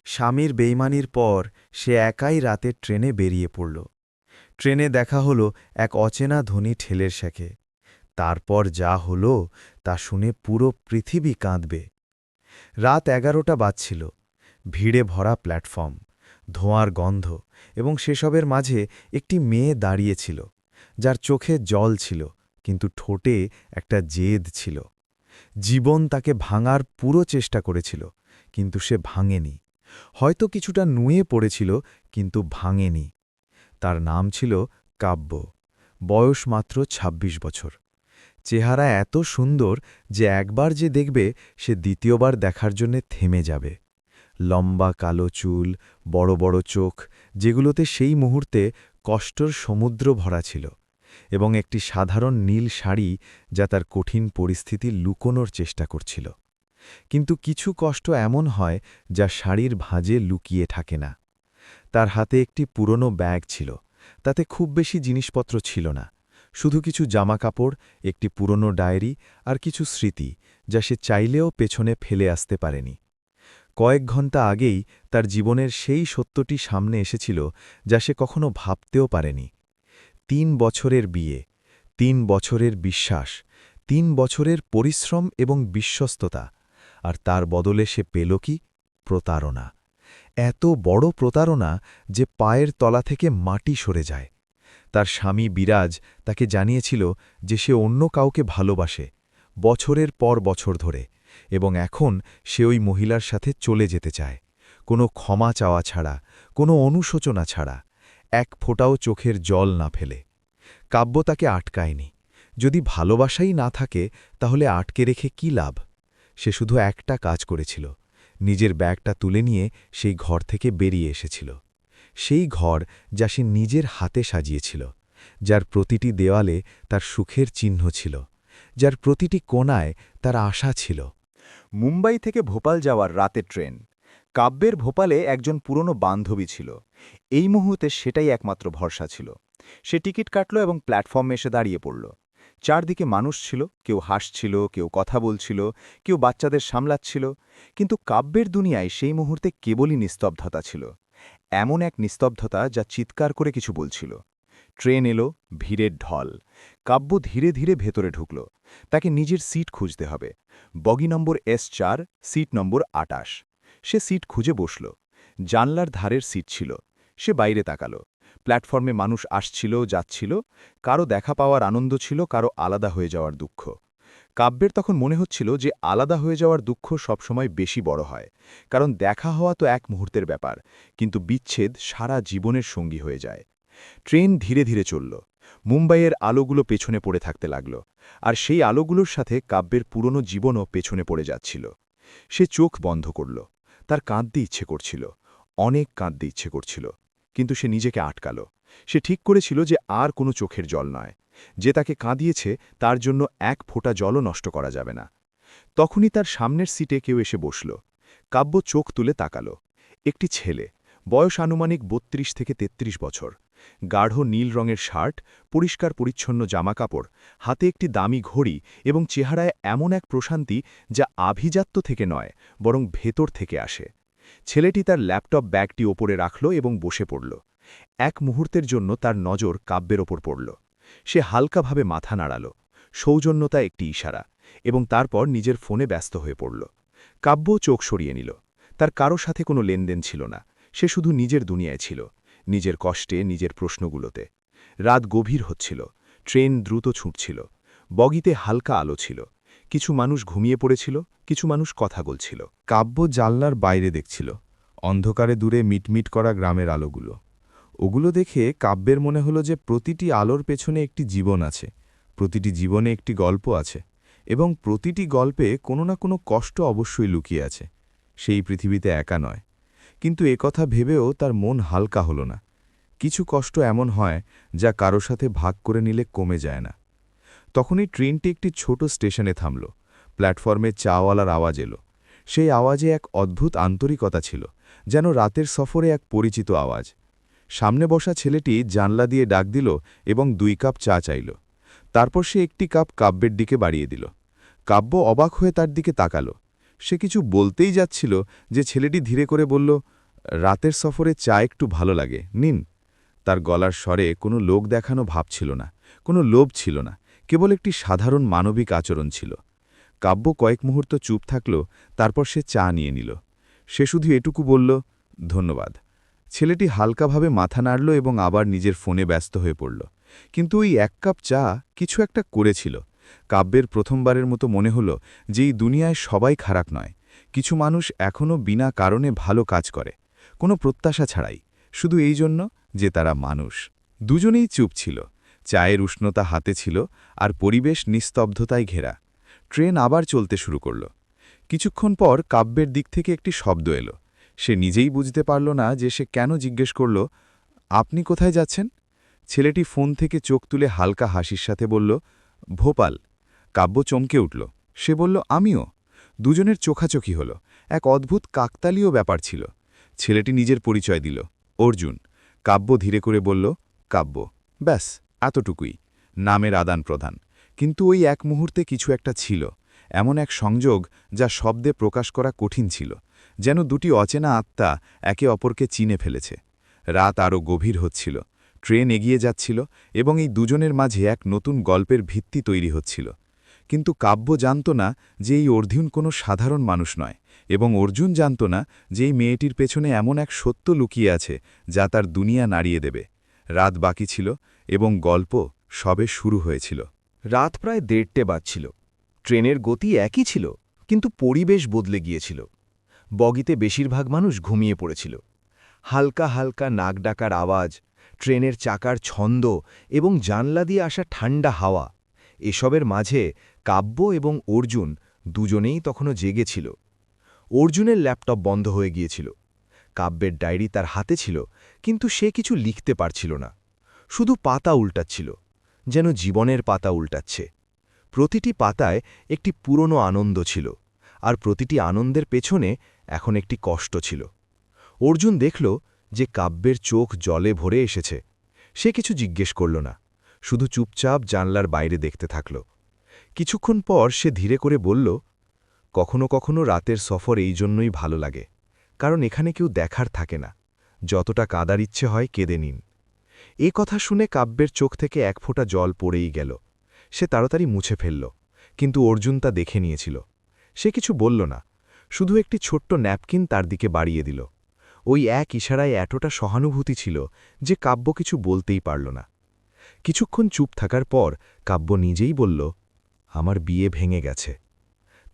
স্বামীর বেইমানির পর সে একাই রাতের ট্রেনে বেরিয়ে পড়ল। ট্রেনে দেখা হলো এক অচেনা ধনী ঠেলের সাথে। তারপর যা হলো তা শুনে পুরো পৃথিবী কাঁদবে। রাত 11টা বাজছিল। ভিড়ে ভরা প্ল্যাটফর্ম, ধোঁয়ার গন্ধ এবং সেসবের মাঝে একটি মেয়ে দাঁড়িয়েছিল, যার চোখে জল ছিল কিন্তু ঠোঁটে একটা জেদ ছিল। জীবন তাকে ভাঙার পুরো চেষ্টা করেছিল, কিন্তু সে ভাঙেনি। হয়তো কিছুটা নুয়ে পড়েছিল, কিন্তু ভাঙেনি। তার নাম ছিল কাব্য। বয়স মাত্র ২৬ বছর। চেহারা এত সুন্দর যে একবার যে দেখবে সে দ্বিতীয়বার দেখার জন্য থেমে যাবে। লম্বা কালো চুল, বড় বড় চোখ, যেগুলোতে সেই মুহূর্তে কষ্টর সমুদ্র ভরা ছিল, এবং একটি সাধারণ নীল শাড়ি যা তার কঠিন পরিস্থিতি লুকোনোর চেষ্টা করছিল। কিন্তু কিছু কষ্ট এমন হয় যা শাড়ির ভাঁজে লুকিয়ে থাকে না। তার হাতে একটি পুরনো ব্যাগ ছিল। তাতে খুব বেশি জিনিসপত্র ছিল না, শুধু কিছু জামাকাপড়, একটি পুরনো ডায়েরি আর কিছু স্মৃতি যা সে চাইলেও পেছনে ফেলে আসতে পারেনি। কয়েক ঘন্টা আগেই তার জীবনের সেই সত্যটি সামনে এসেছিল যা সে কখনো ভাবতেও পারেনি। ৩ বছরের বিয়ে, ৩ বছরের বিশ্বাস, ৩ বছরের পরিশ্রম এবং বিশ্বস্ততা, আর তার বদলে সে পেল কি? প্রতারণা। এত বড় প্রতারণা যে পায়ের তলা থেকে মাটি সরে যায়। তার স্বামী বিরাজ তাকে জানিয়েছিল যে সে অন্য কাউকে ভালোবাসে, বছরের পর বছর ধরে, এবং এখন সে ওই মহিলার সাথে চলে যেতে চায়, কোনো ক্ষমা চাওয়া ছাড়া, কোনো অনুশোচনা ছাড়া, এক ফোঁটাও চোখের জল না ফেলে। কাব্য তাকে আটকায়নি। যদি ভালোবাসাই না থাকে তাহলে আটকে রেখে কি লাভ? সে শুধু একটা কাজ করেছিল, নিজের ব্যাগটা তুলে নিয়ে সেই ঘর থেকে বেরিয়ে এসেছিল। সেই ঘর যা সে নিজের হাতে সাজিয়েছিল, যার প্রতিটি দেওয়ালে তার সুখের চিহ্ন ছিল, যার প্রতিটি কোণায় তার আশা ছিল। মুম্বাই থেকে ভোপাল যাওয়ার রাতের ট্রেন। কাব্যের ভোপালে একজন পুরনো বান্ধবী ছিল। এই মুহূর্তে সেটাই একমাত্র ভরসা ছিল। সে টিকিট কাটল এবং প্ল্যাটফর্মে এসে দাঁড়িয়ে পড়ল। চারদিকে মানুষ ছিল, কেউ হাসছিল, কেউ কথা বলছিল, কেউ বাচ্চাদের সামলাচ্ছিল, কিন্তু কাব্যের দুনিয়ায় সেই মুহূর্তে কেবলই নিস্তব্ধতা ছিল। এমন এক নিস্তব্ধতা যা চিৎকার করে কিছু বলছিল। ট্রেন এলো, ভিড়ের ঢল। কাব্য ধীরে ধীরে ভেতরে ঢুকল। তাকে নিজের সিট খুঁজতে হবে। বগি নম্বর S4, সিট নম্বর ২৮। সে সিট খুঁজে বসল। জানলার ধারের সিট ছিল। সে বাইরে তাকাল। প্ল্যাটফর্মে মানুষ আসছিল, যাচ্ছিল। কারো দেখা পাওয়ার আনন্দ ছিল, কারো আলাদা হয়ে যাওয়ার দুঃখ। কাব্যের তখন মনে হচ্ছিল যে আলাদা হয়ে যাওয়ার দুঃখ সবসময় বেশি বড় হয়, কারণ দেখা হওয়া তো এক মুহূর্তের ব্যাপার, কিন্তু বিচ্ছেদ সারা জীবনের সঙ্গী হয়ে যায়। ট্রেন ধীরে ধীরে চলল। মুম্বাইয়ের আলোগুলো পেছনে পড়ে থাকতে লাগল, আর সেই আলোগুলোর সাথে কাব্যের পুরনো জীবনও পেছনে পড়ে যাচ্ছিল। সে চোখ বন্ধ করল। তার কাঁদতে ইচ্ছে করছিল, অনেক কাঁদতে ইচ্ছে করছিল, কিন্তু সে নিজেকে আটকাল। সে ঠিক করেছিল যে আর কোনো চোখের জল নয়। যে তাকে কাঁদিয়েছে তার জন্য এক ফোঁটা জলও নষ্ট করা যাবে না। তখনই তার সামনের সিটে কেউ এসে বসল। কাব্য চোখ তুলে তাকাল। একটি ছেলে, বয়স আনুমানিক ৩২ থেকে ৩৩ বছর। গাঢ় নীল রঙের শার্ট, পরিষ্কার পরিচ্ছন্ন জামাকাপড়, হাতে একটি দামি ঘড়ি এবং চেহারায় এমন এক প্রশান্তি যা আভিজাত্য থেকে নয়, বরং ভেতর থেকে আসে। ছেলেটি তার ল্যাপটপ ব্যাগটি ওপরে রাখল এবং বসে পড়ল। এক মুহূর্তের জন্য তার নজর কাব্যের ওপর পড়ল। সে হালকাভাবে মাথা নাড়াল, সৌজন্যতা একটি ইশারা, এবং তারপর নিজের ফোনে ব্যস্ত হয়ে পড়ল। কাব্য চোখ সরিয়ে নিল। তার কারো সাথে কোনো লেনদেন ছিল না। সে শুধু নিজের দুনিয়ায় ছিল, নিজের কষ্টে, নিজের প্রশ্নগুলোতে। রাত গভীর হচ্ছিল। ট্রেন দ্রুত ছুটছিল। বগিতে হালকা আলো ছিল। কিছু মানুষ ঘুমিয়ে পড়েছিল, কিছু মানুষ কথা বলছিল। কাব্য জানলার বাইরে দেখছিল, অন্ধকারে দূরে মিটমিট করা গ্রামের আলোগুলো। ওগুলো দেখে কাব্যের মনে হলো যে প্রতিটি আলোর পেছনে একটি জীবন আছে, প্রতিটি জীবনে একটি গল্প আছে, এবং প্রতিটি গল্পে কোনো না কোনো কষ্ট অবশ্যই লুকিয়ে আছে। সেই পৃথিবীতে একা নয়। কিন্তু একথা ভেবেও তার মন হালকা হলো না। কিছু কষ্ট এমন হয় যা কারো সাথে ভাগ করে নিলে কমে যায় না। তখনই ট্রেনটি একটি ছোট স্টেশনে থামল। প্ল্যাটফর্মে চাওয়ালার আওয়াজ এলো। সেই আওয়াজে এক অদ্ভুত আন্তরিকতা ছিল, যেন রাতের সফরে এক পরিচিত আওয়াজ। সামনে বসা ছেলেটি জানলা দিয়ে ডাক দিল এবং ২ কাপ চা চাইল। তারপর সে একটি কাপ কাব্যের দিকে বাড়িয়ে দিল। কাব্য অবাক হয়ে তার দিকে তাকাল। সে কিছু বলতেই যাচ্ছিল যে ছেলেটি ধীরে করে বলল, রাতের সফরে চা একটু ভালো লাগে, নিন। তার গলার স্বরে কোনো লোক দেখানো ভাব ছিল না, কোনো লোভ ছিল না, কেবল একটি সাধারণ মানবিক আচরণ ছিল। কাব্য কয়েক মুহূর্ত চুপ থাকল, তারপর সে চা নিয়ে নিল। সে শুধু এটুকু বলল, ধন্যবাদ। ছেলেটি হালকাভাবে মাথা নাড়ল এবং আবার নিজের ফোনে ব্যস্ত হয়ে পড়ল। কিন্তু ওই এক কাপ চা কিছু একটা করেছিল। কাব্যের প্রথমবারের মতো মনে হল যে এই দুনিয়ায় সবাই খারাপ নয়। কিছু মানুষ এখনও বিনা কারণে ভালো কাজ করে, কোনো প্রত্যাশা ছাড়াই, শুধু এই জন্য যে তারা মানুষ। দুজনেই চুপ ছিল, চায়ের উষ্ণতা হাতে ছিল আর পরিবেশ নিস্তব্ধতায় ঘেরা। ট্রেন আবার চলতে শুরু করল। কিছুক্ষণ পর কাব্যের দিক থেকে একটি শব্দ এলো। সে নিজেই বুঝতে পারল না যে সে কেন জিজ্ঞেস করল, আপনি কোথায় যাচ্ছেন? ছেলেটি ফোন থেকে চোখ তুলে হালকা হাসির সাথে বলল, ভোপাল। কাব্য চমকে উঠল। সে বলল, আমিও। দুজনের চোখাচোখি হল। এক অদ্ভুত কাকতালীয় ব্যাপার ছিল। ছেলেটি নিজের পরিচয় দিল, অর্জুন। কাব্য ধীরে করে বলল, কাব্য। ব্যাস, এতটুকুই। নামের আদান প্রদান। কিন্তু ওই এক মুহূর্তে কিছু একটা ছিল, এমন এক সংযোগ যা শব্দে প্রকাশ করা কঠিন ছিল, যেন দুটি অচেনা আত্মা একে অপরকে চিনে ফেলেছে। রাত আরও গভীর হচ্ছিল, ট্রেন এগিয়ে যাচ্ছিল এবং এই দুজনের মাঝে এক নতুন গল্পের ভিত্তি তৈরি হচ্ছিল। কিন্তু কাব্য জানত না যে এই অর্জুন কোনো সাধারণ মানুষ নয়, এবং অর্জুন জানত না যে এই মেয়েটির পেছনে এমন এক সত্য লুকিয়ে আছে যা তার দুনিয়া নাড়িয়ে দেবে। রাত বাকি ছিল এবং গল্প সবে শুরু হয়েছিল। রাত প্রায় 1:30 বাজছিল। ট্রেনের গতি একই ছিল, কিন্তু পরিবেশ বদলে গিয়েছিল। বগিতে বেশিরভাগ মানুষ ঘুমিয়ে পড়েছিল। হালকা হালকা নাক ডাকার আওয়াজ, ট্রেনের চাকার ছন্দ এবং জানলা দিয়ে আসা ঠান্ডা হাওয়া, এসবের মাঝে কাব্য এবং অর্জুন দুজনেই তখনও জেগেছিল। অর্জুনের ল্যাপটপ বন্ধ হয়ে গিয়েছিল। কাব্যের ডায়েরি তার হাতে ছিল, কিন্তু সে কিছু লিখতে পারছিল না। শুধু পাতা উল্টাচ্ছিল, যেন জীবনের পাতা উল্টাচ্ছে। প্রতিটি পাতায় একটি পুরনো আনন্দ ছিল, আর প্রতিটি আনন্দের পেছনে এখন একটি কষ্ট ছিল। অর্জুন দেখল যে কাব্যের চোখ জলে ভরে এসেছে। সে কিছু জিজ্ঞেস করল না, শুধু চুপচাপ জানলার বাইরে দেখতে থাকল। কিছুক্ষণ পর সে ধীরে করে বলল, কখনো কখনো রাতের সফর এই জন্যই ভালো লাগে, কারণ এখানে কেউ দেখার থাকে না। যতটা কাঁদার ইচ্ছে হয় কেঁদে নিন। এ কথা শুনে কাব্যের চোখ থেকে এক ফোঁটা জল পড়েই গেল। সে তাড়াতাড়ি মুছে ফেলল, কিন্তু অর্জুন তা দেখে নিয়েছিল। সে কিছু বলল না, শুধু একটি ছোট্ট ন্যাপকিন তার দিকে বাড়িয়ে দিল। ওই এক ইশারায় এতটা সহানুভূতি ছিল যে কাব্য কিছু বলতেই পারল না। কিছুক্ষণ চুপ থাকার পর কাব্য নিজেই বলল, আমার বিয়ে ভেঙে গেছে।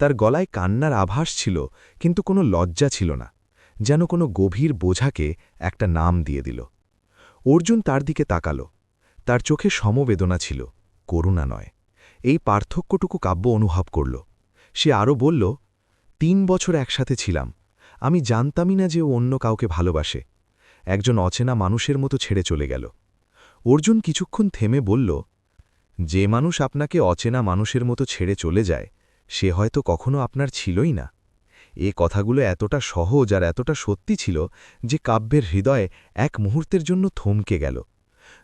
তার গলায় কান্নার আভাস ছিল, কিন্তু কোনো লজ্জা ছিল না, যেন কোনো গভীর বোঝাকে একটা নাম দিয়ে দিল। অর্জুন তার দিকে তাকাল। তার চোখে সমবেদনা ছিল, করুণা নয়। এই পার্থক্যটুকু কাব্য অনুভব করল। সে আরও বলল, 3 বছর একসাথে ছিলাম, আমি জানতামই না যে ও অন্য কাউকে ভালোবাসে। একজন অচেনা মানুষের মতো ছেড়ে চলে গেল। অর্জুন কিছুক্ষণ থেমে বলল, যে মানুষ আপনাকে অচেনা মানুষের মতো ছেড়ে চলে যায়, সে হয়তো কখনো আপনার ছিলই না। এ কথাগুলো এতটা সহজ আর এতটা সত্যি ছিল যে কাব্যের হৃদয়ে এক মুহূর্তের জন্য থমকে গেল।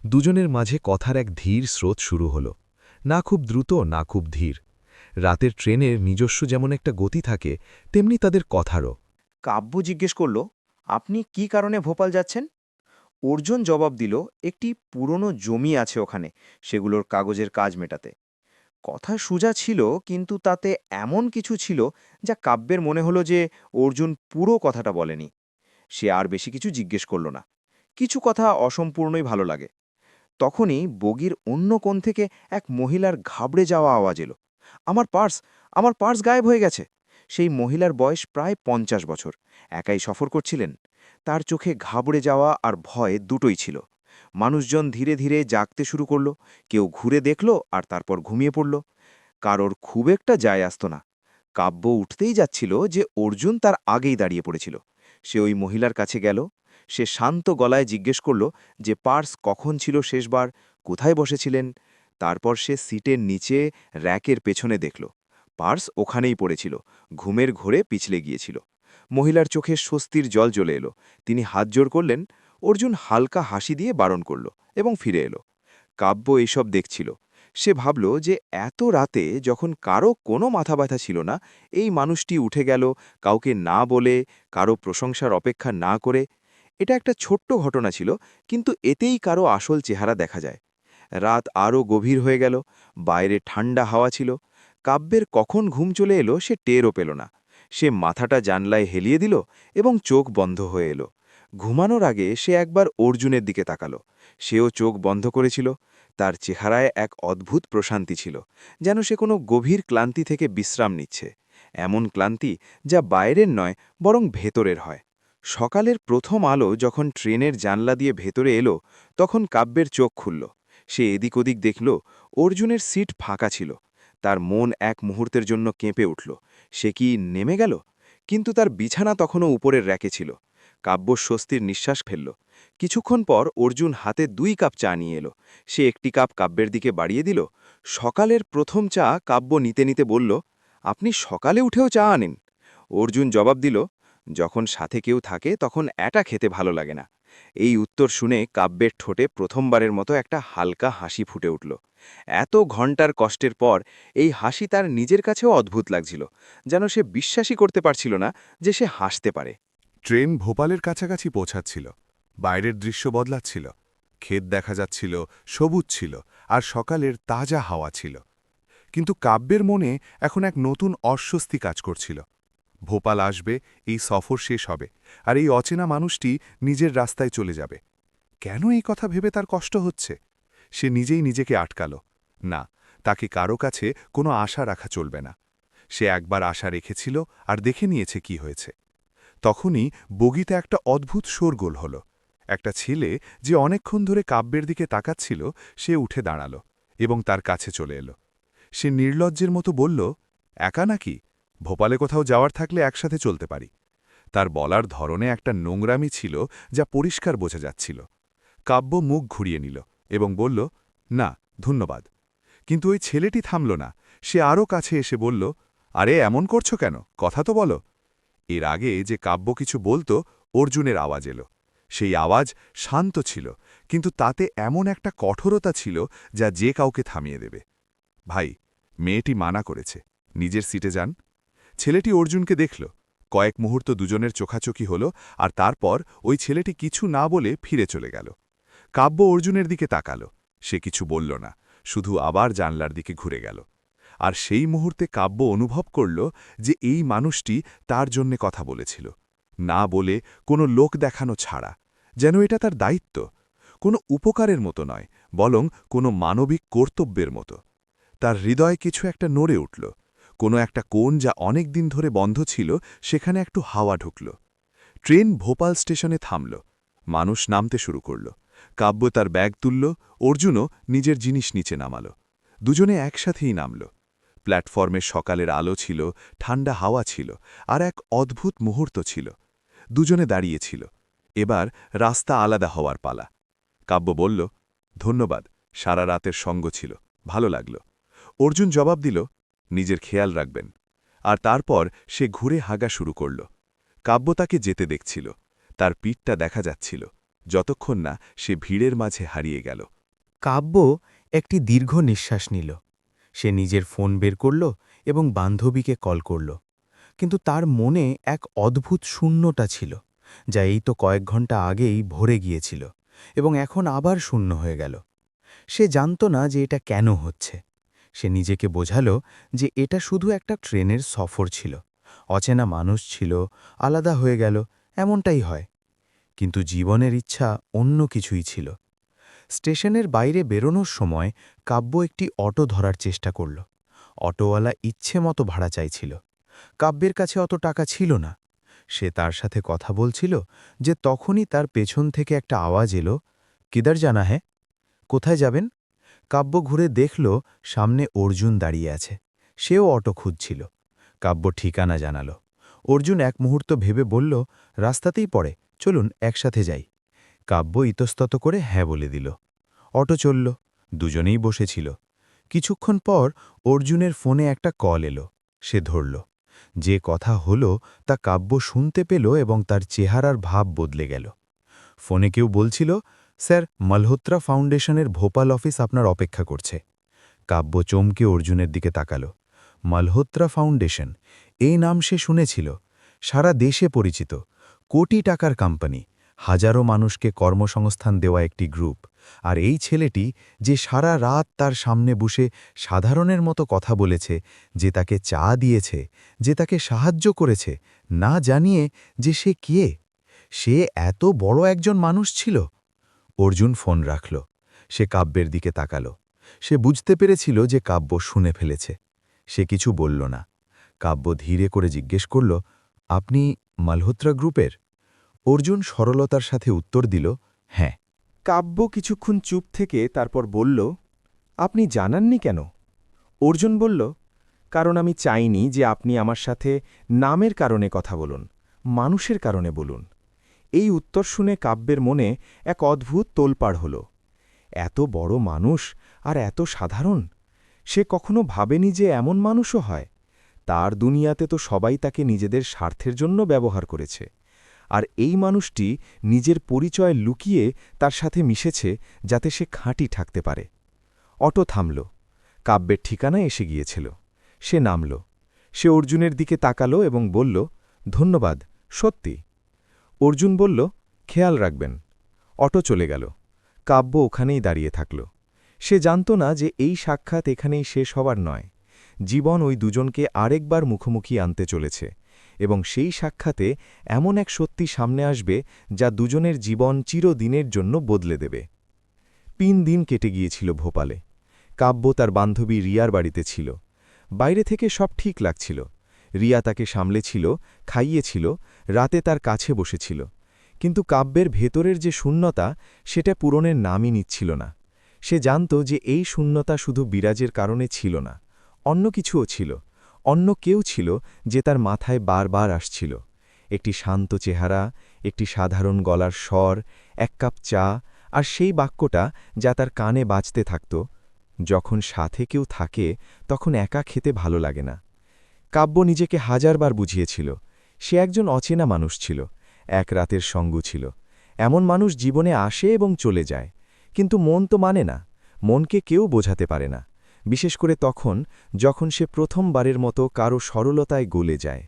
দুজনের মাঝে কথার এক ধীর স্রোত শুরু হল, না খুব দ্রুত না খুব ধীর। রাতের ট্রেনের নিজস্ব যেমন একটা গতি থাকে, তেমনি তাদের কথারও। কাব্য জিজ্ঞেস করল, আপনি কি কারণে ভোপাল যাচ্ছেন? অর্জুন জবাব দিল, একটি পুরনো জমি আছে ওখানে, সেগুলোর কাগজের কাজ মেটাতে। কথা সোজা ছিল, কিন্তু তাতে এমন কিছু ছিল যা কাব্যের মনে হলো যে অর্জুন পুরো কথাটা বলেনি। সে আর বেশি কিছু জিজ্ঞেস করল না। কিছু কথা অসম্পূর্ণই ভালো লাগে। তখনই বগির অন্য কোণ থেকে এক মহিলার ঘাবড়ে যাওয়া আওয়াজ এলো, আমার পার্স, আমার পার্স গায়েব হয়ে গেছে। সেই মহিলার বয়স প্রায় 50 বছর, একাই সফর করছিলেন। তার চোখে ঘাবড়ে যাওয়া আর ভয় দুটোই ছিল। মানুষজন ধীরে ধীরে জাগতে শুরু করল। কেউ ঘুরে দেখল আর তারপর ঘুমিয়ে পড়ল। কারোর খুব একটা যায় আসত না। কাব্য উঠতেই যাচ্ছিল যে অর্জুন তার আগেই দাঁড়িয়ে পড়েছিল। সে ওই মহিলার কাছে গেল। সে শান্ত গলায় জিজ্ঞেস করল যে পার্স কখন ছিল শেষবার, কোথায় বসেছিলেন। তারপর সে সিটের নিচে র্যাকের পেছনে দেখল। পার্স ওখানেই পড়েছিল, ঘুমের ঘোরে পিছলে গিয়েছিল। মহিলার চোখে স্বস্তির জল জ্বলে এলো। তিনি হাত জোড় করলেন। অর্জুন হালকা হাসি দিয়ে বারণ করল এবং ফিরে এলো। কাব্য এইসব দেখছিল। সে ভাবল যে এত রাতে যখন কারো কোনো মাথা ব্যথা ছিল না, এই মানুষটি উঠে গেল কাউকে না বলে, কারো প্রশংসার অপেক্ষা না করে। এটা একটা ছোট্ট ঘটনা ছিল, কিন্তু এতেই কারো আসল চেহারা দেখা যায়। রাত আরও গভীর হয়ে গেল, বাইরে ঠান্ডা হাওয়া ছিল। কাব্যের কখন ঘুম চলে এলো সে টেরও পেল না। সে মাথাটা জানলায় হেলিয়ে দিল এবং চোখ বন্ধ হয়ে এলো। ঘুমানোর আগে সে একবার অর্জুনের দিকে তাকালো। সেও চোখ বন্ধ করেছিল। তার চেহারায় এক অদ্ভুত প্রশান্তি ছিল, যেন সে কোনো গভীর ক্লান্তি থেকে বিশ্রাম নিচ্ছে। এমন ক্লান্তি যা বাইরের নয়, বরং ভেতরের হয়। সকালের প্রথম আলো যখন ট্রেনের জানলা দিয়ে ভেতরে এলো, তখন কাব্যের চোখ খুলল। সে এদিক ওদিক দেখল, অর্জুনের সিট ফাঁকা ছিল। তার মন এক মুহূর্তের জন্য কেঁপে উঠল। সে কি নেমে গেল? কিন্তু তার বিছানা তখনও উপরের র্যাকে ছিল। কাব্য স্বস্তির নিঃশ্বাস ফেলল। কিছুক্ষণ পর অর্জুন হাতে 2 কাপ চা নিয়ে এলো। সে একটি কাপ কাব্যের দিকে বাড়িয়ে দিল। সকালের প্রথম চা কাব্য নিতে নিতে বলল, আপনি সকালে উঠেও চা আনেন? অর্জুন জবাব দিল, যখন সাথে কেউ থাকে তখন এটা খেতে ভালো লাগে না। এই উত্তর শুনে কাব্যের ঠোঁটে প্রথমবারের মতো একটা হালকা হাসি ফুটে উঠল। এত ঘন্টার কষ্টের পর এই হাসি তার নিজের কাছেও অদ্ভুত লাগছিল, যেন সে বিশ্বাসই করতে পারছিল না যে সে হাসতে পারে। ট্রেন ভোপালের কাছাকাছি পৌঁছাচ্ছিল। বাইরের দৃশ্য বদলাচ্ছিল। ক্ষেত দেখা যাচ্ছিল, সবুজ ছিল, আর সকালের তাজা হাওয়া ছিল। কিন্তু কাব্যের মনে এখন এক নতুন অস্বস্তি কাজ করছিল। ভোপাল আসবে, এই সফর শেষ হবে, আর এই অচেনা মানুষটি নিজের রাস্তায় চলে যাবে। কেন এই কথা ভেবে তার কষ্ট হচ্ছে? সে নিজেই নিজেকে আটকাল। না, তাকে কারো কাছে কোনো আশা রাখা চলবে না। সে একবার আশা রেখেছিল আর দেখে নিয়েছে কি হয়েছে। তখনই বগিতে একটা অদ্ভুত শোরগোল হল। একটা ছেলে যে অনেকক্ষণ ধরে কাব্যের দিকে তাকাচ্ছিল, সে উঠে দাঁড়াল এবং তার কাছে চলে এলো। সে নির্লজ্জের মতো বলল, একা নাকি? ভোপালে কোথাও যাওয়ার থাকলে একসাথে চলতে পারি। তার বলার ধরনে একটা নোংরামি ছিল যা পরিষ্কার বোঝা যাচ্ছিল। কাব্য মুখ ঘুরিয়ে নিল এবং বলল, না ধন্যবাদ। কিন্তু ওই ছেলেটি থামল না। সে আরও কাছে এসে বলল, আরে এমন করছো কেন? কথা তো বলো। এর আগে যে কাব্য কিছু বলতো, অর্জুনের আওয়াজ এলো। সেই আওয়াজ শান্ত ছিল, কিন্তু তাতে এমন একটা কঠোরতা ছিল যা যে কাউকে থামিয়ে দেবে। ভাই, মেয়েটি মানা করেছে, নিজের সিটে যান। ছেলেটি অর্জুনকে দেখল। কয়েক মুহূর্ত দুজনের চোখাচোখি হল, আর তারপর ওই ছেলেটি কিছু না বলে ফিরে চলে গেল। কাব্য অর্জুনের দিকে তাকালো। সে কিছু বলল না, শুধু আবার জানলার দিকে ঘুরে গেল। আর সেই মুহূর্তে কাব্য অনুভব করল যে এই মানুষটি তার জন্যে কথা বলেছিল, না বলে কোনো লোক দেখানো ছাড়া, যেন এটা তার দায়িত্ব, কোনো উপকারের মতো নয়, বরং কোনো মানবিক কর্তব্যের মতো। তার হৃদয়ে কিছু একটা নড়ে উঠল। কোনো একটা কোণ যা অনেক দিন ধরে বন্ধ ছিল, সেখানে একটু হাওয়া ঢুকল। ট্রেন ভোপাল স্টেশনে থামল। মানুষ নামতে শুরু করল। কাব্য তার ব্যাগ তুলল, অর্জুনও নিজের জিনিস নিচে নামাল। দুজনে একসাথেই নামল। প্ল্যাটফর্মে সকালের আলো ছিল, ঠান্ডা হাওয়া ছিল, আর এক অদ্ভুত মুহূর্ত ছিল। দুজনে দাঁড়িয়েছিল। এবার রাস্তা আলাদা হওয়ার পালা। কাব্য বলল, ধন্যবাদ, সারা রাতের সঙ্গ ছিল, ভালো লাগল। অর্জুন জবাব দিল, নিজের খেয়াল রাখবেন। আর তারপর সে ঘুরে হাগা শুরু করল। কাব্য তাকে যেতে দেখছিল। তার পিঠটা দেখা যাচ্ছিল, যতক্ষণ না সে ভিড়ের মাঝে হারিয়ে গেল। কাব্য একটি দীর্ঘ নিঃশ্বাস নিল। সে নিজের ফোন বের করল এবং বান্ধবীকে কল করল। কিন্তু তার মনে এক অদ্ভুত শূন্যতা ছিল, যা এই তো কয়েক ঘন্টা আগেই ভরে গিয়েছিল এবং এখন আবার শূন্য হয়ে গেল। সে জানত না যে এটা কেন হচ্ছে। সে নিজেকে বোঝালো যে এটা শুধু একটা ট্রেনের সফর ছিল, অচেনা মানুষ ছিল, আলাদা হয়ে গেল, এমনটাই হয়। কিন্তু জীবনের ইচ্ছা অন্য কিছুই ছিল। স্টেশনের বাইরে বেরোনোর সময় কাব্য একটি অটো ধরার চেষ্টা করল। অটোওয়ালা ইচ্ছে মতো ভাড়া চাইছিল। কাব্যের কাছে অত টাকা ছিল না। সে তার সাথে কথা বলছিল যে তখনই তার পেছন থেকে একটা আওয়াজ এলো, কিদার জানা হ্যাঁ? কোথায় যাবেন? কাব্য ঘুরে দেখল সামনে অর্জুন দাঁড়িয়ে আছে। সেও অটো খুঁজছিল। কাব্য ঠিকানা জানাল। অর্জুন এক মুহূর্ত ভেবে বলল, রাস্তাতেই পড়ে, চলুন একসাথে যাই। কাব্য ইতস্তত করে হ্যাঁ বলে দিল। অটো চলল। দুজনেই বসেছিল। কিছুক্ষণ পর অর্জুনের ফোনে একটা কল এলো। সে ধরল। যে কথা হলো তা কাব্য শুনতে পেল এবং তার চেহারার ভাব বদলে গেল। ফোনে কেউ বলছিল, স্যার, মালহোত্রা ফাউন্ডেশনের ভোপাল অফিস আপনার অপেক্ষা করছে। কাব্য চমকে অর্জুনের দিকে তাকাল। মালহোত্রা ফাউন্ডেশন, এই নাম সে শুনেছিল। সারা দেশে পরিচিত, কোটি টাকার কোম্পানি, হাজারো মানুষকে কর্মসংস্থান দেওয়া একটি গ্রুপ, আর এই ছেলেটি যে সারা রাত তার সামনে বসে সাধারণের মতো কথা বলেছে, যে তাকে চা দিয়েছে, যে তাকে সাহায্য করেছে, না জানিয়ে যে সে কে, সে এত বড় একজন মানুষ ছিল। অর্জুন ফোন রাখল। সে কাব্যের দিকে তাকাল। সে বুঝতে পেরেছিল যে কাব্য শুনে ফেলেছে। সে কিছু বলল না। কাব্য ধীরে করে জিজ্ঞেস করল, আপনি মালহোত্রা গ্রুপের? অর্জুন সরলতার সাথে উত্তর দিল, হ্যাঁ। কাব্য কিছুক্ষণ চুপ থেকে তারপর বলল, আপনি জানাননি কেন? অর্জুন বলল, কারণ আমি চাইনি যে আপনি আমার সাথে নামের কারণে কথা বলুন, মানুষের কারণে বলুন। এই উত্তর শুনে কাব্যের মনে এক অদ্ভুত তোলপাড় হল। এত বড় মানুষ আর এত সাধারণ। সে কখনো ভাবেনি যে এমন মানুষও হয়। তার দুনিয়াতে তো সবাই তাকে নিজেদের স্বার্থের জন্য ব্যবহার করেছে, আর এই মানুষটি নিজের পরিচয় লুকিয়ে তার সাথে মিশেছে যাতে সে খাঁটি থাকতে পারে। অটো থামল। কাব্যের ঠিকানায় এসে গিয়েছিল। সে নামল। সে অর্জুনের দিকে তাকালো এবং বলল, ধন্যবাদ, সত্যি। অর্জুন বলল, খেয়াল রাখবেন। অটো চলে গেল। কাব্য ওখানেই দাঁড়িয়ে থাকল। সে জানত না যে এই সাক্ষাৎ এখানেই শেষ হবার নয়। জীবন ওই দুজনকে আরেকবার মুখোমুখি আনতে চলেছে, এবং সেই সাক্ষাতে এমন এক সত্যি সামনে আসবে যা দুজনের জীবন চিরদিনের জন্য বদলে দেবে। ৩ দিন কেটে গিয়েছিল ভোপালে। কাব্য তার বান্ধবী রিয়ার বাড়িতে ছিল। বাইরে থেকে সব ঠিক লাগছিল। রিয়া তাকে সামলেছিল, খাইয়েছিল, রাতে তার কাছে বসেছিল। কিন্তু কাব্যের ভেতরের যে শূন্যতা, সেটা পূরণের নামই নিচ্ছিল না। সে জানত যে এই শূন্যতা শুধু বিরাজের কারণে ছিল না, অন্য কিছুও ছিল। অন্য কেউ ছিল যে তার মাথায় বারবার আসছিল। একটি শান্ত চেহারা, একটি সাধারণ গলার স্বর, এক কাপ চা, আর সেই বাক্যটা যা তার কানে বাজতে থাকত, যখন সাথে কেউ থাকে তখন একা খেতে ভালো লাগে না। কাব্য নিজেকে হাজারবার বুঝিয়েছিল। সে একজন অচেনা মানুষ ছিল, এক রাতের সঙ্গ ছিল। এমন মানুষ জীবনে আসে এবং চলে যায়, কিন্তু মন তো মানে না। মনকে কেউ বোঝাতে পারে না, বিশেষ করে তখন যখন সে প্রথমবারের মতো কারো সরলতায় গলে যায়।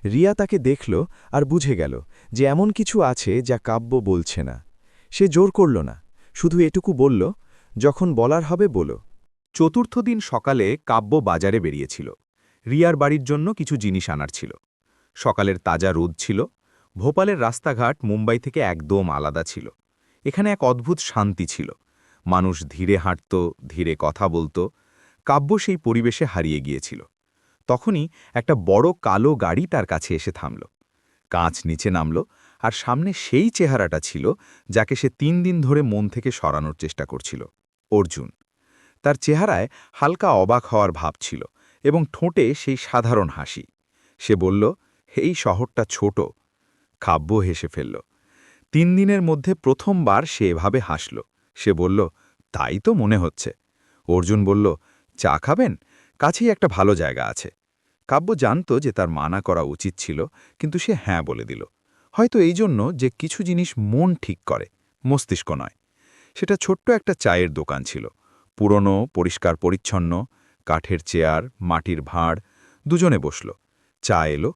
রিয়া তাকে দেখল আর বুঝে গেল যে এমন কিছু আছে যা কাব্য বলছে না। সে জোর করল না, শুধু এটুকু বলল, যখন বলার হবে বলো। চতুর্থ দিন সকালে কাব্য বাজারে বেরিয়েছিল। রিয়ার বাড়ির জন্য কিছু জিনিস আনার ছিল। সকালের তাজা রোদ ছিল। ভোপালের রাস্তাঘাট মুম্বাই থেকে একদম আলাদা ছিল। এখানে এক অদ্ভুত শান্তি ছিল। মানুষ ধীরে হাঁটত, ধীরে কথা বলত। কাব্য সেই পরিবেশে হারিয়ে গিয়েছিল। তখনই একটা বড় কালো গাড়ি তার কাছে এসে থামল। কাঁচ নিচে নামল, আর সামনে সেই চেহারাটা ছিল যাকে সে ৩ দিন ধরে মন থেকে সরানোর চেষ্টা করছিল, অর্জুন। তার চেহারায় হালকা অবাক হওয়ার ভাব ছিল, এবং ঠোঁটে সেই সাধারণ হাসি। সে বলল, এই শহরটা ছোট। কাব্য হেসে ফেলল। ৩ দিনের মধ্যে প্রথমবার সে এভাবে হাসল। সে বলল, তাই তো মনে হচ্ছে। অর্জুন বলল, চা খাবেন? কাছেই একটা ভালো জায়গা আছে। কাব্য জানত যে তার মানা করা উচিত ছিল, কিন্তু সে হ্যাঁ বলে দিল। হয়তো এই জন্য যে কিছু জিনিস মন ঠিক করে, মস্তিষ্ক নয়। সেটা ছোট্ট একটা চায়ের দোকান ছিল। পুরনো, পরিষ্কার পরিচ্ছন্ন, কাঠের চেয়ার, মাটির ভাঁড়। দুজনে বসল। চা এলো।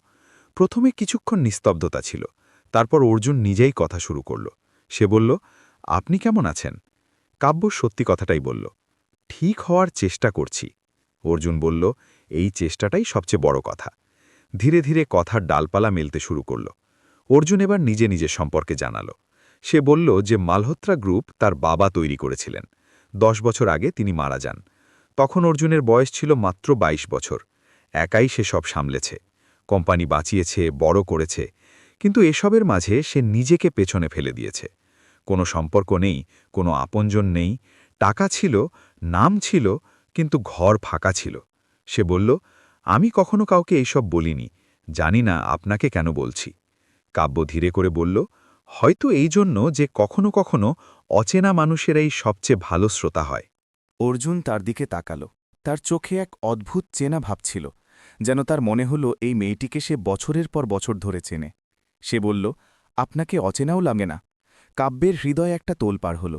প্রথমে কিছুক্ষণ নিস্তব্ধতা ছিল। তারপর অর্জুন নিজেই কথা শুরু করল। সে বলল, আপনি কেমন আছেন? কাব্য সত্যি কথাটাই বলল, ঠিক হওয়ার চেষ্টা করছি। অর্জুন বলল, এই চেষ্টাটাই সবচেয়ে বড় কথা। ধীরে ধীরে কথার ডালপালা মেলতে শুরু করল। অর্জুন এবার নিজে নিজের সম্পর্কে জানাল। সে বলল যে মালহোত্রা গ্রুপ তার বাবা তৈরি করেছিলেন। 10 বছর আগে তিনি মারা যান। তখন অর্জুনের বয়স ছিল মাত্র 22 বছর। একাই সে সব সামলেছে। কোম্পানি বাঁচিয়েছে, বড় করেছে, কিন্তু এসবের মাঝে সে নিজেকে পেছনে ফেলে দিয়েছে। কোনো সম্পর্ক নেই, কোনো আপনজন নেই। টাকা ছিল, নাম ছিল, কিন্তু ঘর ফাঁকা ছিল। সে বলল, আমি কখনো কাউকে এইসব বলিনি, জানি না আপনাকে কেন বলছি। কাব্য ধীরে করে বলল, হয়তো এই জন্য যে কখনো কখনো অচেনা মানুষেরাই সবচেয়ে ভালো শ্রোতা হয়। অর্জুন তার দিকে তাকাল। তার চোখে এক অদ্ভুত চেনা ভাব ছিল, যেন তার মনে হল এই মেয়েটিকে সে বছরের পর বছর ধরে চেনে। সে বলল, আপনাকে অচেনাও লাগে না? কাব্যের হৃদয়ে একটা তোলপাড় হল,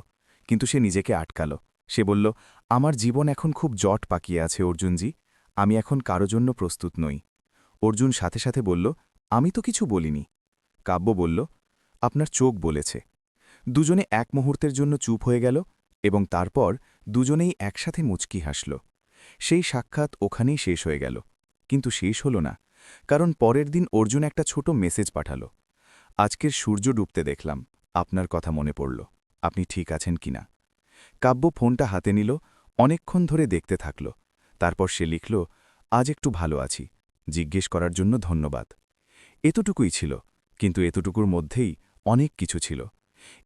কিন্তু সে নিজেকে আটকাল। সে বলল, আমার জীবন এখন খুব জট পাকিয়ে আছে অর্জুনজি। আমি এখন কারো জন্য প্রস্তুত নই। অর্জুন সাথে সাথে বলল, আমি তো কিছু বলিনি। কাব্য বলল, আপনার চোখ বলেছে। দুজনে এক মুহূর্তের জন্য চুপ হয়ে গেল এবং তারপর দুজনেই একসাথে মুচকি হাসল। সেই সাক্ষাৎ ওখানেই শেষ হয়ে গেল, কিন্তু শেষ হল না, কারণ পরের দিন অর্জুন একটা ছোট মেসেজ পাঠাল। আজকের সূর্য ডুবতে দেখলাম, আপনার কথা মনে পড়ল, আপনি ঠিক আছেন কিনা। কাব্য ফোনটা হাতে নিল, অনেকক্ষণ ধরে দেখতে থাকল। তারপর সে লিখল, আজ একটু ভালো আছি, জিজ্ঞেস করার জন্য ধন্যবাদ। এতটুকুই ছিল, কিন্তু এতটুকুর মধ্যেই অনেক কিছু ছিল।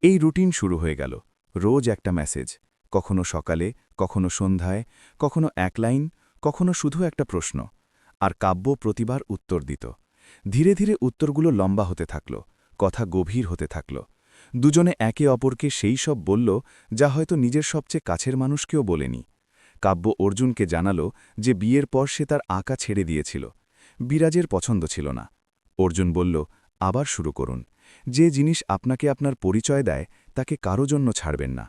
এই রুটিন শুরু হয়ে গেল, রোজ একটা মেসেজ, কখনো সকালে, কখনো সন্ধ্যায়, কখনো এক লাইন, কখনো শুধু একটা প্রশ্ন। আর কাব্য প্রতিবার উত্তর দিত। ধীরে ধীরে উত্তরগুলো লম্বা হতে থাকল, কথা গভীর হতে থাকল। দুজনে একে অপরকে সেই সব বলল যা হয়তো নিজের সবচেয়ে কাছের মানুষকেও বলেনি। কাব্য অর্জুনকে জানালো যে বিয়ের পর সে তার আঁকা ছেড়ে দিয়েছিল। বিরাজের পছন্দ ছিল না। অর্জুন বলল, আবার শুরু করুন। যে জিনিস আপনাকে আপনার পরিচয় দেয় তাকে কারো জন্য ছাড়বেন না।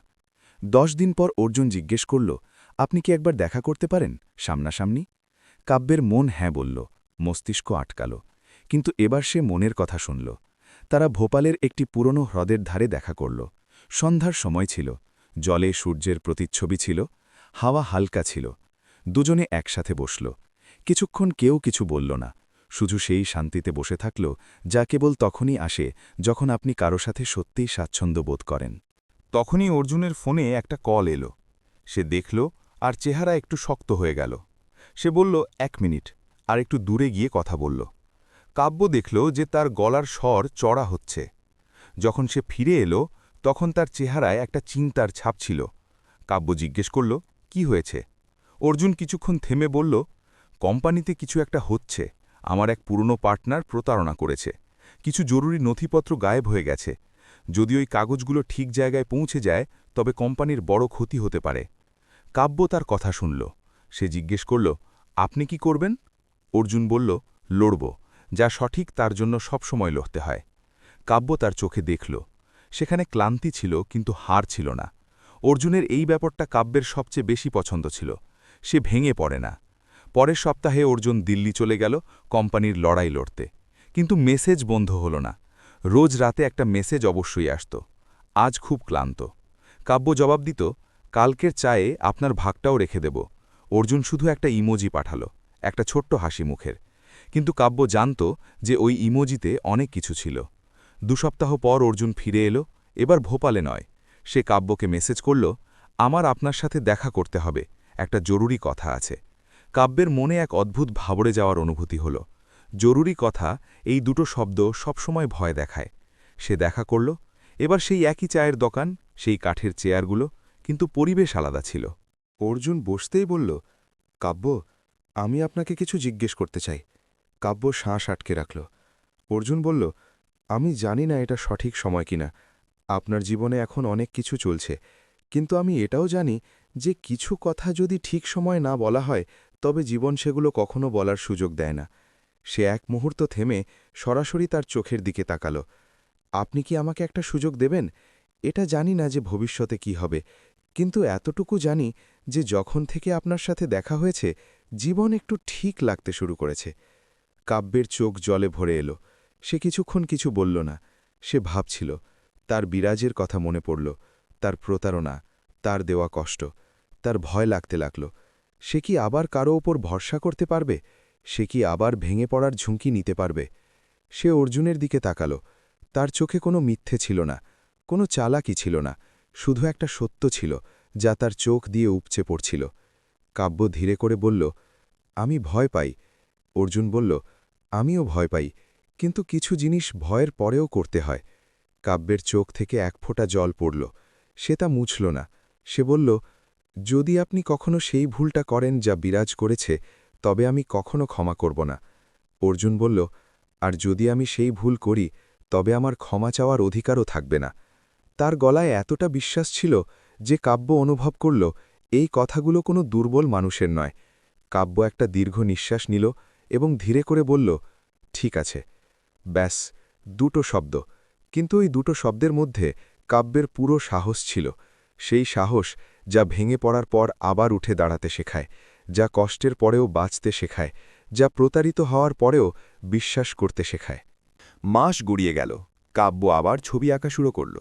10 দিন পর অর্জুন জিজ্ঞেস করল, আপনি কি একবার দেখা করতে পারেন, সামনাসামনি? কাব্যের মন হ্যাঁ বলল, মস্তিষ্ক আটকাল। কিন্তু এবার সে মনের কথা শুনল। তারা ভোপালের একটি পুরনো হ্রদের ধারে দেখা করল। সন্ধ্যার সময় ছিল, জলে সূর্যের প্রতিচ্ছবি ছিল, হাওয়া হালকা ছিল। দুজনে একসাথে বসল। কিছুক্ষণ কেউ কিছু বলল না, শুধু সেই শান্তিতে বসে থাকল যা কেবল তখনই আসে যখন আপনি কারো সাথে সত্যিই স্বাচ্ছন্দ্য বোধ করেন। তখনই অর্জুনের ফোনে একটা কল এলো। সে দেখল আর চেহারা একটু শক্ত হয়ে গেল। সে বলল, 1 মিনিট, আর একটু দূরে গিয়ে কথা বলল। কাব্য দেখল যে তার গলার স্বর চড়া হচ্ছে। যখন সে ফিরে এলো তখন তার চেহারায় একটা চিন্তার ছাপ ছিল। কাব্য জিজ্ঞেস করল, কি হয়েছে? অর্জুন কিছুক্ষণ থেমে বলল, কোম্পানিতে কিছু একটা হচ্ছে। আমার এক পুরনো পার্টনার প্রতারণা করেছে। কিছু জরুরি নথিপত্র গায়েব হয়ে গেছে। যদি ওই কাগজগুলো ঠিক জায়গায় পৌঁছে যায় তবে কোম্পানির বড় ক্ষতি হতে পারে। কাব্য তার কথা শুনল। সে জিজ্ঞেস করল, আপনি কি করবেন? অর্জুন বলল, লড়ব, যা সঠিক তার জন্য সবসময় লড়তে হয়। কাব্য তার চোখে দেখল। সেখানে ক্লান্তি ছিল, কিন্তু হার ছিল না। অর্জুনের এই ব্যাপারটা কাব্যের সবচেয়ে বেশি পছন্দ ছিল। সে ভেঙে পড়ে না। পরের সপ্তাহে অর্জুন দিল্লি চলে গেল কোম্পানির লড়াই লড়তে। কিন্তু মেসেজ বন্ধ হল না। রোজ রাতে একটা মেসেজ অবশ্যই আসত, আজ খুব ক্লান্ত। কাব্য জবাব দিত, কালকের চায়ে আপনার ভাগটাও রেখে দেব। অর্জুন শুধু একটা ইমোজি পাঠাল, একটা ছোট্ট হাসি মুখের। কিন্তু কাব্য জানত যে ওই ইমোজিতে অনেক কিছু ছিল। 2 সপ্তাহ পর অর্জুন ফিরে এলো, এবার ভোপালে নয়। সে কাব্যকে মেসেজ করল, আমার আপনার সাথে দেখা করতে হবে, একটা জরুরি কথা আছে। কাব্যের মনে এক অদ্ভুত ভাবড়ে যাওয়ার অনুভূতি হল। জরুরি কথা, এই দুটো শব্দ সবসময় ভয় দেখায়। সে দেখা করল, এবার সেই একই চায়ের দোকান, সেই কাঠের চেয়ারগুলো, কিন্তু পরিবেশ আলাদা ছিল। অর্জুন বসতেই বলল, কাব্য, আমি আপনাকে কিছু জিজ্ঞেস করতে চাই। কাব্য শ্বাস আটকে রাখল। অর্জুন বলল, আমি জানি না এটা সঠিক সময় কিনা। আপনার জীবনে এখন অনেক কিছু চলছে, কিন্তু আমি এটাও জানি যে কিছু কথা যদি ঠিক সময় না বলা হয় তবে জীবন সেগুলো কখনো বলার সুযোগ দেয় না। সে এক মুহূর্ত থেমে সরাসরি তার চোখের দিকে তাকাল। আপনি কি আমাকে একটা সুযোগ দেবেন? এটা জানি না যে ভবিষ্যতে কি হবে, কিন্তু এতটুকু জানি যে যখন থেকে আপনার সাথে দেখা হয়েছে জীবন একটু ঠিক লাগতে শুরু করেছে। কাব্যের চোখ জলে ভরে এলো। সে কিছুক্ষণ কিছু বলল না। সে ভাবছিল। তার বিরাজের কথা মনে পড়ল, তার প্রতারণা, তার দেওয়া কষ্ট। তার ভয় লাগতে লাগল। সে কি আবার কারো ওপর ভরসা করতে পারবে? সে কি আবার ভেঙে পড়ার ঝুঁকি নিতে পারবে? সে অর্জুনের দিকে তাকাল। তার চোখে কোনো মিথ্যে ছিল না, কোনো চালাকি ছিল না, শুধু একটা সত্য ছিল যা তার চোখ দিয়ে উপচে পড়ছিল। কাব্য ধীরে করে বলল, আমি ভয় পাই। অর্জুন বলল, আমিও ভয় পাই, কিন্তু কিছু জিনিস ভয়ের পরেও করতে হয়। কাব্যের চোখ থেকে এক ফোঁটা জল পড়ল। সে তা মুছল না। সে বলল, যদি আপনি কখনো সেই ভুলটা করেন যা বিরাজ করেছে তবে আমি কখনো ক্ষমা করব না। অর্জুন বলল, আর যদি আমি সেই ভুল করি তবে আমার ক্ষমা চাওয়ার অধিকারও থাকবে না। তার গলায় এতটা বিশ্বাস ছিল যে কাব্য অনুভব করল এই কথাগুলো কোনো দুর্বল মানুষের নয়। কাব্য একটা দীর্ঘ নিঃশ্বাস নিল এবং ধীরে করে বলল, ঠিক আছে। ব্যাস, 2টো শব্দ, কিন্তু ওই 2টো শব্দের মধ্যে কাব্যের পুরো সাহস ছিল। সেই সাহস যা ভেঙে পড়ার পর আবার উঠে দাঁড়াতে শেখায়, যা কষ্টের পরেও বাঁচতে শেখায়, যা প্রতারিত হওয়ার পরেও বিশ্বাস করতে শেখায়। মাস গড়িয়ে গেল। কাব্য আবার ছবি আঁকা শুরু করল।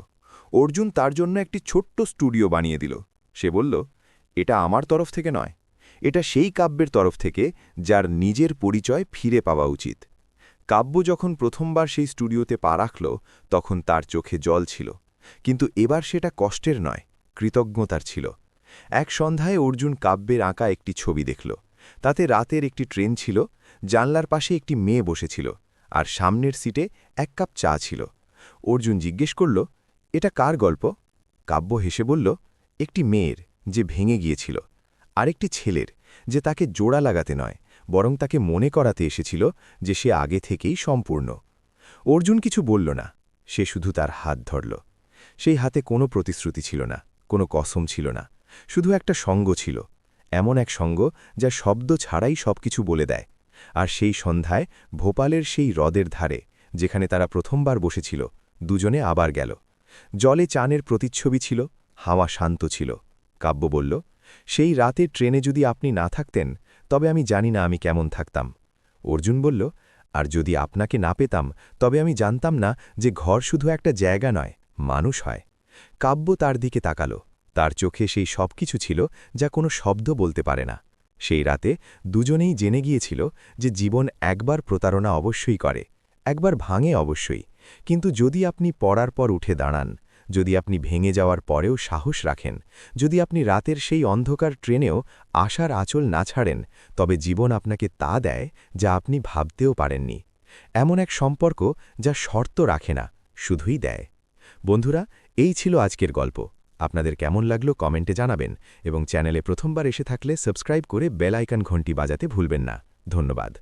অর্জুন তার জন্য একটি ছোট্ট স্টুডিও বানিয়ে দিল। সে বলল, এটা আমার তরফ থেকে নয়, এটা সেই কাব্যের তরফ থেকে যার নিজের পরিচয় ফিরে পাওয়া উচিত। কাব্য যখন প্রথমবার সেই স্টুডিওতে পা রাখল, তখন তার চোখে জল ছিল, কিন্তু এবার সেটা কষ্টের নয়, কৃতজ্ঞতার ছিল। এক সন্ধ্যায় অর্জুন কাব্যের আঁকা একটি ছবি দেখল। তাতে রাতের একটি ট্রেন ছিল, জানলার পাশে একটি মেয়ে বসেছিল, আর সামনের সিটে এক কাপ চা ছিল। অর্জুন জিজ্ঞেস করল, এটা কার গল্প? কাব্য হেসে বলল, একটি মেয়ের, যে ভেঙে গিয়েছিল, আর একটি ছেলের, যে তাকে জোড়া লাগাতে নয়, বরং তাকে মনে করাতে এসেছিল যে সে আগে থেকেই সম্পূর্ণ। অর্জুন কিছু বলল না, সে শুধু তার হাত ধরল। সেই হাতে কোনো প্রতিশ্রুতি ছিল না, কোনো কসম ছিল না, শুধু একটা সঙ্গ ছিল, এমন এক সঙ্গ যা শব্দ ছাড়াই সবকিছু বলে দেয়। আর সেই সন্ধ্যায় ভোপালের সেই হ্রদের ধারে, যেখানে তারা প্রথমবার বসেছিল, দুজনে আবার গেল। জলে চানের প্রতিচ্ছবি ছিল, হাওয়া শান্ত ছিল। কাব্য বলল, সেই রাতে ট্রেনে যদি আপনি না থাকতেন, তবে আমি জানি না আমি কেমন থাকতাম। অর্জুন বলল, আর যদি আপনাকে না পেতাম, তবে আমি জানতাম না যে ঘর শুধু একটা জায়গা নয়, মানুষ হয়। কাব্য তার দিকে তাকালো, তার চোখে সেই সব কিছু ছিল যা কোনো শব্দ বলতে পারে না। সেই রাতে দুজনেই জেনে গিয়েছিল যে জীবন একবার প্রতারণা অবশ্যই করে, একবার ভাঙে অবশ্যই, কিন্তু যদি আপনি পড়ার পর উঠে দাঁড়ান, যদি আপনি ভেঙে যাওয়ার পরেও সাহস রাখেন, যদি আপনি রাতের সেই অন্ধকার ট্রেনেও আশার আঁচল না ছাড়েন, তবে জীবন আপনাকে তা দেয় যা আপনি ভাবতেও পারেননি। এমন এক সম্পর্ক যা শর্ত রাখে না, শুধুই দেয়। বন্ধুরা, এই ছিল আজকের গল্প। আপনাদের কেমন লাগলো কমেন্টে জানাবেন, এবং চ্যানেলে প্রথমবার এসে থাকলে সাবস্ক্রাইব করে বেল আইকন ঘন্টি বাজাতে ভুলবেন না। ধন্যবাদ।